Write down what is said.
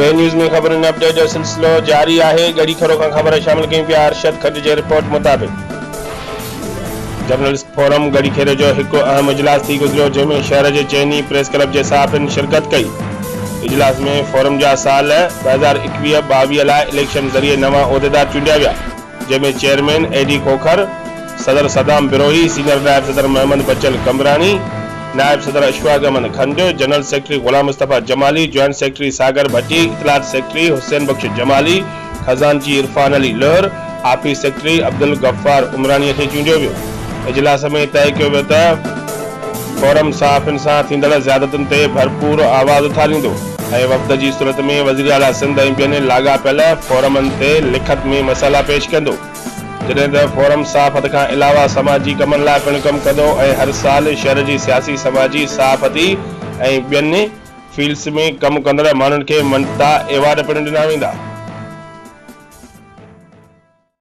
वे news में खबरुनि update जो सिलसिलो जारी है। गड़ी खरो का खबर शामिल कई पिया अरशद खट जे रिपोर्ट मुताबिक जर्नलिस्ट फोरम गड़ी खेरो जो एक अहम इजलास थी गुजरियो, जैमें शहर के चैनी प्रेस क्लब के सहाफ़िन शिरकत कई। इजलास में फोरम जा साल 2021-22 लाइ इलेक्शन ज़रिए नवा उहदेदार चूंडिया विया, जैमें चेयरमैन एडी खोखर, सदर सदाम बिरोही, सीनियर नायब सदर मोहम्मद बचल कमरानी, नायब सदर अशफाक अहमद खंड, general secretary Ghulam Mustafa Jamali, joint secretary सागर भट्टी, इतलात सेक्रेटरी हुसैन बख्श जमाली, खजानची इरफान अली लहर, ऑफिस सेक्रेटरी अब्दुल गफ्फार उमरानी खे चूंडियो वियो। इजलास में तय कियो वियो त फोरम सहाफ़िन सां थींदड़ ज़्यादतुनि ते भरपूर आवाज़ उथारींदो ऐं वफ़द जी सूरत में वज़ीर आला सिंध ऐं ॿियनि लाॻापियल फोरमनि ते लिखत में मसइला पेश कंदो, जॾहिं त फोरम सहाफ़त खां अलावा समाजी कमनि लाइ पिणु कमु कंदो ऐं हर साल शहर जी सियासी समाजी सहाफ़ती ऐं ॿियनि फील्ड्स में कमु कंदड़ माण्हुनि खे मनता एवार्ड पिणु ॾिना वेंदा।